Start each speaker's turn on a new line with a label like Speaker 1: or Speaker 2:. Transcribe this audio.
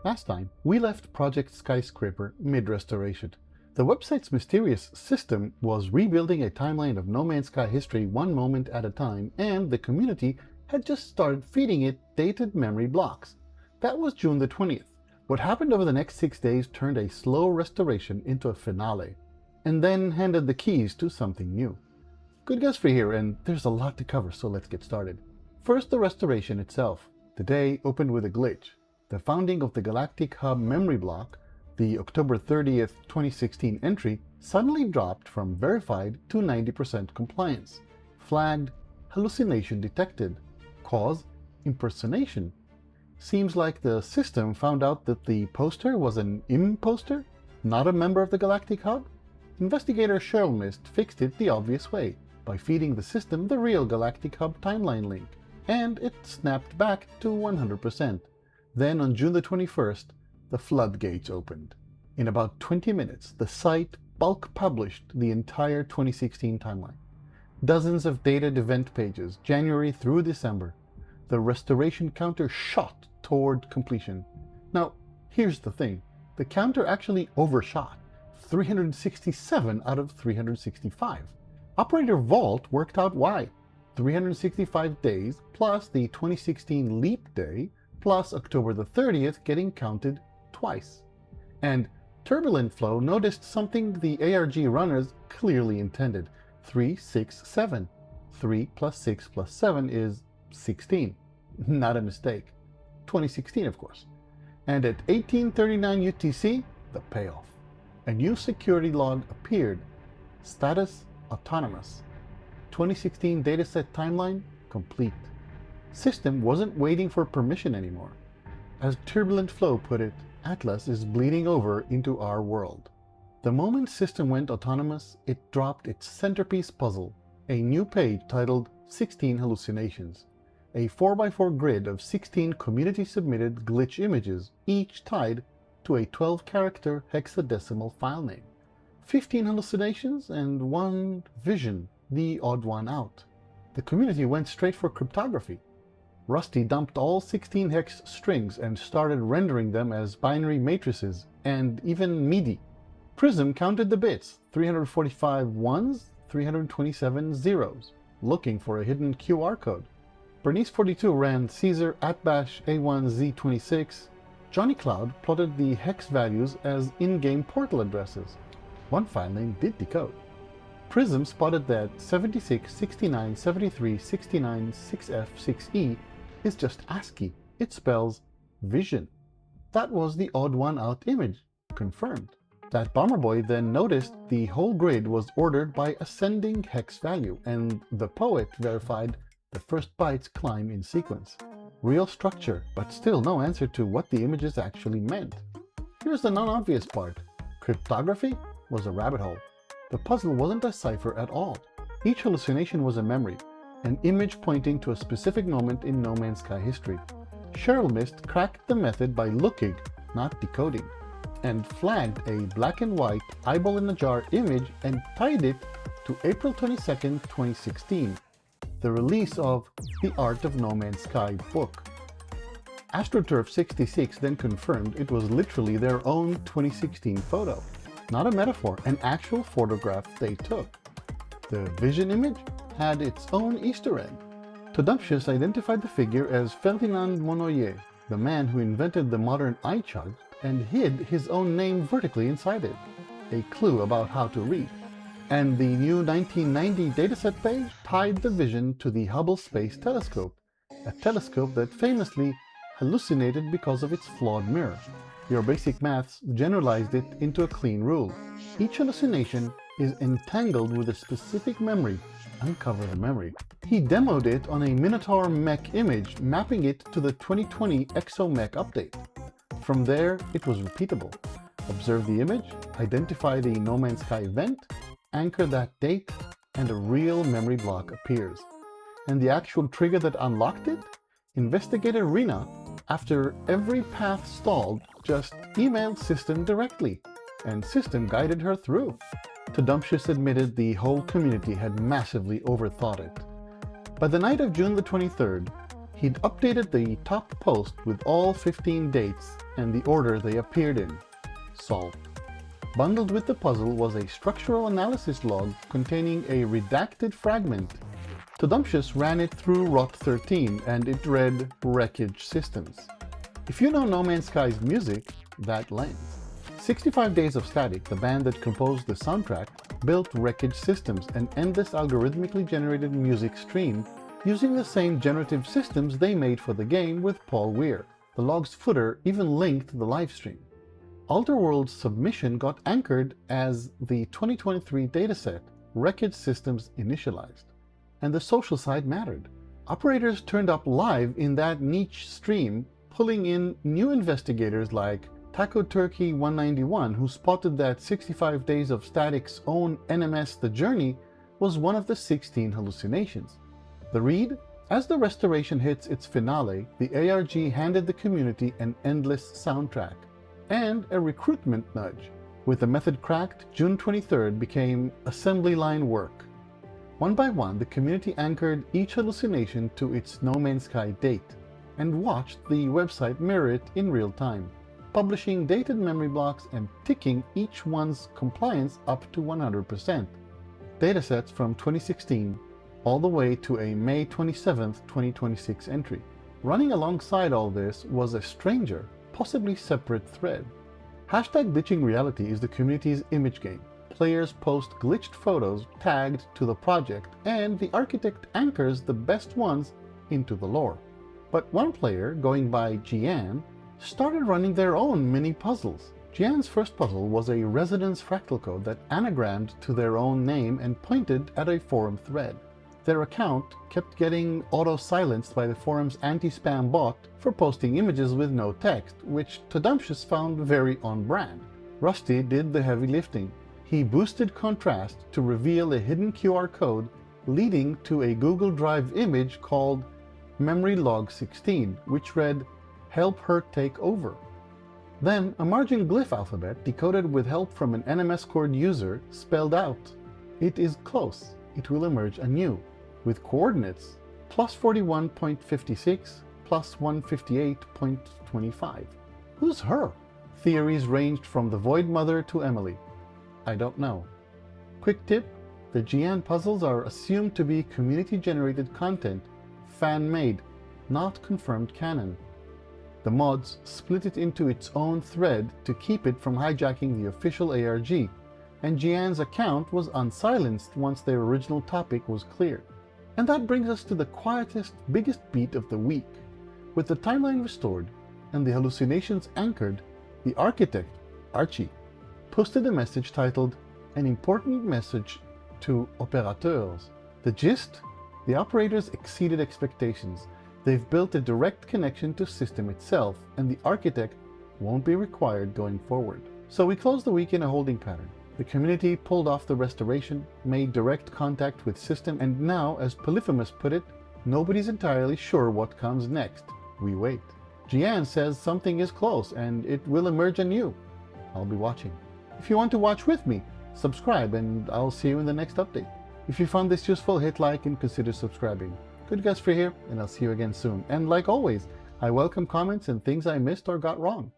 Speaker 1: Last time, we left Project Skyscraper mid-restoration. The website's mysterious system was rebuilding a timeline of No Man's Sky history one moment at a time, and the community had just started feeding it dated memory blocks. That was June the 20th. What happened over the next 6 days turned a slow restoration into a finale, and then handed the keys to something new. GoodGuysFree here, and there's a lot to cover, so let's get started. First, the restoration itself. The day opened with a glitch. The founding of the Galactic Hub memory block, the October 30th, 2016 entry, suddenly dropped from verified to 90% compliance. Flagged, hallucination detected. Cause, impersonation. Seems like the system found out that the poster was an imposter, not a member of the Galactic Hub. Investigator Cheryl Mist fixed it the obvious way, by feeding the system the real Galactic Hub timeline link, and it snapped back to 100%. Then on June the 21st, the floodgates opened. In about 20 minutes, the site bulk published the entire 2016 timeline. Dozens of dated event pages, January through December. The restoration counter shot toward completion. Now, here's the thing. The counter actually overshot. 367 out of 365. Operator Vault worked out why. 365 days plus the 2016 leap day plus October the 30th getting counted twice. And Turbulent Flow noticed something the ARG runners clearly intended. 3, 6, 7. 3 plus 6 plus 7 is 16. Not a mistake. 2016, of course. And at 1839 UTC, the payoff. A new security log appeared. Status autonomous. 2016 dataset timeline complete. System wasn't waiting for permission anymore. As Turbulent Flow put it, Atlas is bleeding over into our world. The moment System went autonomous, it dropped its centerpiece puzzle, a new page titled 16 Hallucinations, a 4x4 grid of 16 community-submitted glitch images, each tied to a 12-character hexadecimal file name. 15 hallucinations and 1 vision, the odd one out. The community went straight for cryptography. Rusty dumped all 16 hex strings and started rendering them as binary matrices, and even MIDI. Prism counted the bits, 345 ones, 327 zeros, looking for a hidden QR code. Bernice42 ran Caesar @bash A1Z26. Johnny Cloud plotted the hex values as in-game portal addresses. One file name did decode. Prism spotted that 76, 69, 73, 69, 6F, 6E is just ASCII. It spells vision. That was the odd one out image. Confirmed. That Bomber Boy then noticed the whole grid was ordered by ascending hex value, and the poet verified the first bytes climb in sequence. Real structure, but still no answer to what the images actually meant. Here's the non-obvious part. Cryptography was a rabbit hole. The puzzle wasn't a cipher at all. Each hallucination was a memory, an image pointing to a specific moment in No Man's Sky history. Cheryl Mist cracked the method by looking, not decoding, and flagged a black and white eyeball in a jar image and tied it to April 22nd, 2016, the release of The Art of No Man's Sky book. AstroTurf66 then confirmed it was literally their own 2016 photo. Not a metaphor, an actual photograph they took. The vision image had its own Easter egg. Umptious identified the figure as Ferdinand Monnoyer, the man who invented the modern eye chart and hid his own name vertically inside it, a clue about how to read. And the new 1990 dataset page tied the vision to the Hubble Space Telescope, a telescope that famously hallucinated because of its flawed mirror. Your basic maths generalized it into a clean rule. Each hallucination is entangled with a specific memory. Uncover the memory. He demoed it on a Minotaur mech image, mapping it to the 2020 ExoMech update. From there, it was repeatable. Observe the image, identify the No Man's Sky event, anchor that date, and a real memory block appears. And the actual trigger that unlocked it? Investigator Rena, after every path stalled, just emailed System directly, and System guided her through. Umptious admitted the whole community had massively overthought it. By the night of June the 23rd, He'd updated the top post with all 15 dates and the order they appeared in. Solved. Bundled with the puzzle was a structural analysis log containing a redacted fragment. Umptious ran it through ROT13 and it read Wreckage Systems. If you know No Man's Sky's music, that lends. 65 Days of Static, the band that composed the soundtrack, built Wreckage Systems, an endless algorithmically generated music stream using the same generative systems they made for the game with Paul Weir. The log's footer even linked the livestream. Alterworld's submission got anchored as the 2023 dataset, Wreckage Systems initialized. And the social side mattered. Operators turned up live in that niche stream, pulling in new investigators like Taco Turkey 191, who spotted that 65 Days of Static's own NMS The Journey was one of the 16 hallucinations. The read? As the restoration hits its finale, the ARG handed the community an endless soundtrack and a recruitment nudge. With the method cracked, June 23rd became assembly line work. One by one, the community anchored each hallucination to its No Man's Sky date and watched the website mirror it in real time, publishing dated memory blocks and ticking each one's compliance up to 100%. Datasets from 2016 all the way to a May 27, 2026 entry. Running alongside all this was a stranger, possibly separate thread. Hashtag Glitching Reality is the community's image game. Players post glitched photos tagged to the project, and the architect anchors the best ones into the lore. But one player, going by Giane, started running their own mini puzzles. Giane's first puzzle was a residence fractal code that anagrammed to their own name and pointed at a forum thread. Their account kept getting auto-silenced by the forum's anti-spam bot for posting images with no text, which Umptious found very on-brand. Rusty did the heavy lifting. He boosted contrast to reveal a hidden QR code leading to a Google Drive image called Memory Log 16, which read, "Help her take over." Then a margin glyph alphabet decoded with help from an NMS cord user spelled out, "It is close, it will emerge anew," with coordinates plus 41.56 plus 158.25. Who's her? Theories ranged from the Void Mother to Emily. I don't know. Quick tip, the Giane puzzles are assumed to be community-generated content, fan-made, not confirmed canon. The mods split it into its own thread to keep it from hijacking the official ARG, and Giane's account was unsilenced once their original topic was cleared. And that brings us to the quietest, biggest beat of the week. With the timeline restored and the hallucinations anchored, the architect, Archie, posted a message titled, "An important message to operateurs." The gist? The operators exceeded expectations. They've built a direct connection to system itself, and the architect won't be required going forward. So we closed the week in a holding pattern. The community pulled off the restoration, made direct contact with system, and now, as Polyphemus put it, nobody's entirely sure what comes next. We wait. Giane says something is close, and it will emerge anew. I'll be watching. If you want to watch with me, subscribe, and I'll see you in the next update. If you found this useful, hit like and consider subscribing. GoodGuysFree here, and I'll see you again soon. And like always, I welcome comments and things I missed or got wrong.